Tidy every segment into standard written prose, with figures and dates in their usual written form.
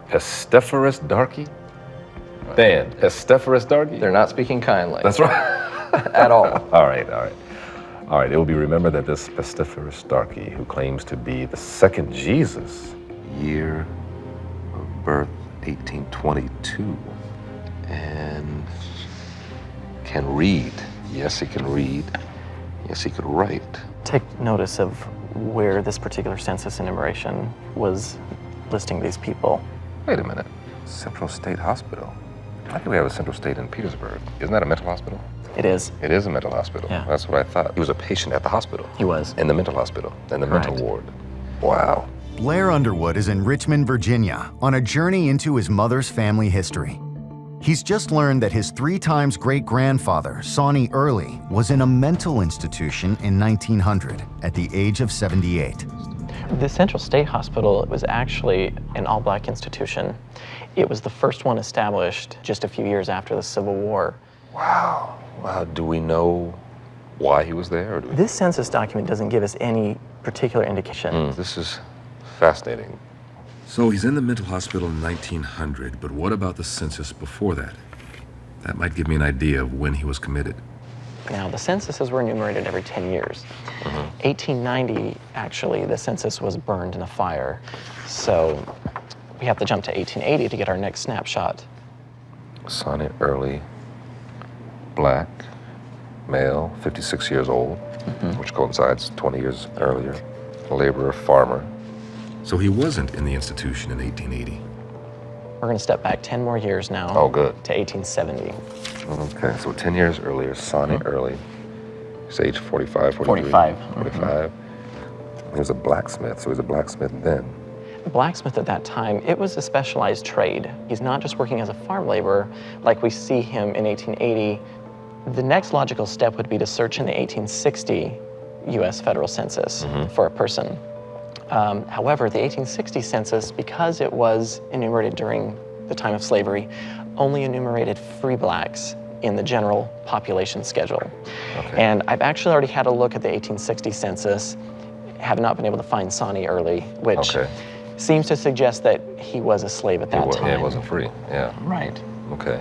Pestiferous darky? Dan, pestiferous darky? They're not speaking kindly. That's right. At all. All right, it will be remembered that this pestiferous darky who claims to be the second Jesus, year of birth 1822, and can read. Yes, he can read. Yes, he could write. Take notice of where this particular census enumeration was listing these people. Wait a minute. Central State Hospital. I think we have a Central State in Petersburg. Isn't that a mental hospital? It is. It is a mental hospital. Yeah. That's what I thought. He was a patient at the hospital. He was. In the mental hospital, in the mental Right. ward. Wow. Blair Underwood is in Richmond, Virginia, on a journey into his mother's family history. He's just learned that his 3 times great-grandfather, Sawney Early, was in a mental institution in 1900 at the age of 78. The Central State Hospital was actually an all-black institution. It was the first one established just a few years after the Civil War. Wow. Wow. Do we know why he was there? Or do we... This census document doesn't give us any particular indication. This is fascinating. So he's in the mental hospital in 1900, but what about the census before that? That might give me an idea of when he was committed. Now, the censuses were enumerated every 10 years. 1890, actually, the census was burned in a fire. So we have to jump to 1880 to get our next snapshot. Sawney Early, black, male, 56 years old, which coincides 20 years earlier. Laborer, farmer. So he wasn't in the institution in 1880. We're going to step back 10 more years now. Oh, good. To 1870. Okay, so 10 years earlier, Sawney Early. He's age 45, 43? 45. 45. He was a blacksmith, so he was a blacksmith then. Blacksmith at that time, it was a specialized trade. He's not just working as a farm laborer like we see him in 1880. The next logical step would be to search in the 1860 U.S. federal census for a person. However, the 1860 census, because it was enumerated during the time of slavery, only enumerated free blacks in the general population schedule. Okay. And I've actually already had a look at the 1860 census, have not been able to find Sawney Early, which seems to suggest that he was a slave at that time. Yeah, it wasn't free, yeah. Right. Okay.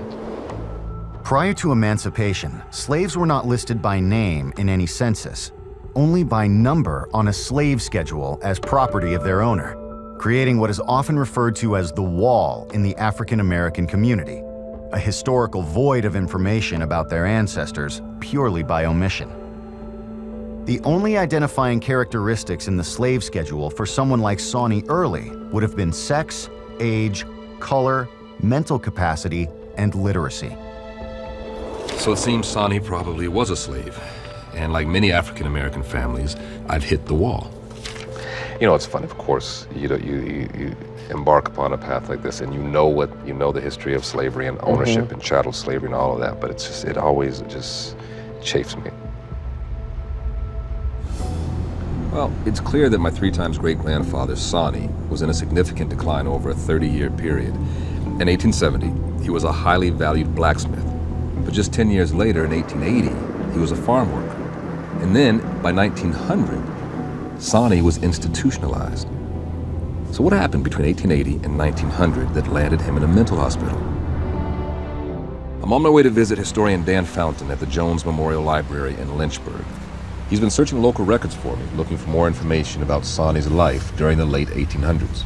Prior to emancipation, slaves were not listed by name in any census, only by number on a slave schedule as property of their owner, creating what is often referred to as the wall in the African American community, a historical void of information about their ancestors purely by omission. The only identifying characteristics in the slave schedule for someone like Sawney Early would have been sex, age, color, mental capacity, and literacy. So it seems Sawney probably was a slave. And like many African-American families, I've hit the wall. You know, it's fun, of course, you embark upon a path like this and you know the history of slavery and ownership and chattel slavery and all of that, but it always just chafes me. Well, it's clear that my 3 times great-grandfather, Sawney, was in a significant decline over a 30-year period. In 1870, he was a highly valued blacksmith. But just 10 years later, in 1880, he was a farm worker. And then, by 1900, Sawney was institutionalized. So what happened between 1880 and 1900 that landed him in a mental hospital? I'm on my way to visit historian Dan Fountain at the Jones Memorial Library in Lynchburg. He's been searching local records for me, looking for more information about Sawney's life during the late 1800s.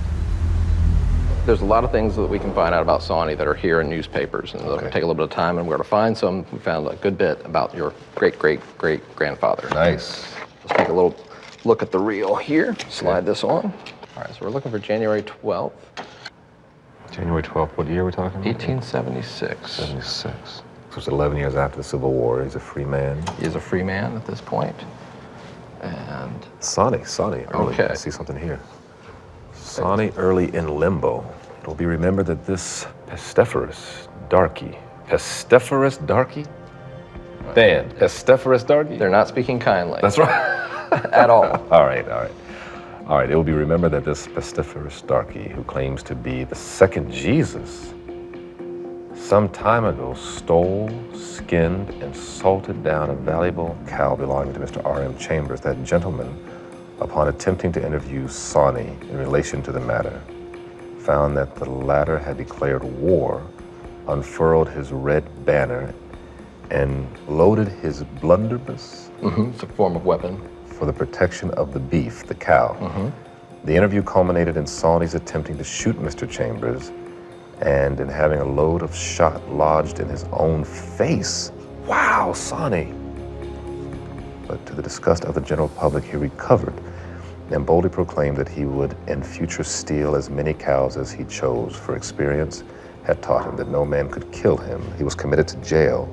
There's a lot of things that we can find out about Sawney that are here in newspapers, and it'll take a little bit of time, and we're going to find some. We found a good bit about your great-great-great-grandfather. Nice. Let's take a little look at the reel here. Slide this on. All right, so we're looking for January 12th. January 12th, what year are we talking about? 1876. 76. So it's 11 years after the Civil War. He's a free man. He is a free man at this point. And Sawney Early. Okay. I see something here. Sawney Early in limbo. It'll be remembered that this pestiferous darky. Dan, pestiferous darky? they're not speaking kindly. That's right. At all. All right, it will be remembered that this pestiferous darky who claims to be the second Jesus some time ago stole, skinned, and salted down a valuable cow belonging to Mr. R.M. Chambers, that gentleman, upon attempting to interview Sawney in relation to the matter. found that the latter had declared war, unfurled his red banner, and loaded his blunderbuss It's a form of weapon. for the protection of the beef, the cow. The interview culminated in Sawney's attempting to shoot Mr. Chambers and in having a load of shot lodged in his own face. Wow, Sawney! But to the disgust of the general public, he recovered and boldly proclaimed that he would in future steal as many cows as he chose, for experience had taught him that no man could kill him. He was committed to jail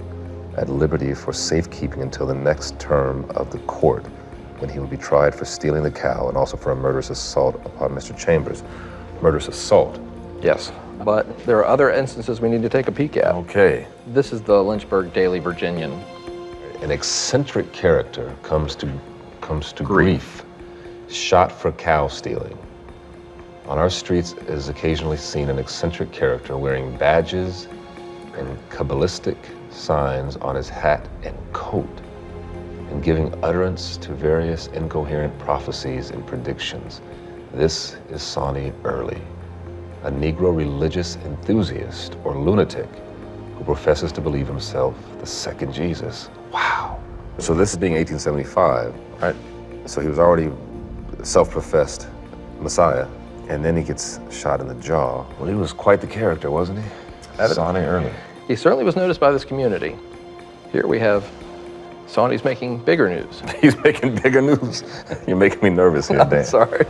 at liberty for safekeeping until the next term of the court, when he would be tried for stealing the cow and also for a murderous assault upon Mr. Chambers. Murderous assault. Yes, but there are other instances we need to take a peek at. Okay. This is the Lynchburg Daily Virginian. An eccentric character comes to grief, shot for cow stealing. On our streets is occasionally seen an eccentric character wearing badges and Kabbalistic signs on his hat and coat, and giving utterance to various incoherent prophecies and predictions. This is Sawney Early, a Negro religious enthusiast or lunatic who professes to believe himself the second Jesus. Wow. So this is being 1875, right? So he was already self-professed Messiah, and then he gets shot in the jaw. Well, he was quite the character, wasn't he? Sawney Early. He certainly was noticed by this community. Here we have Sawney's making bigger news. He's making bigger news. You're making me nervous here, Dan. Sorry.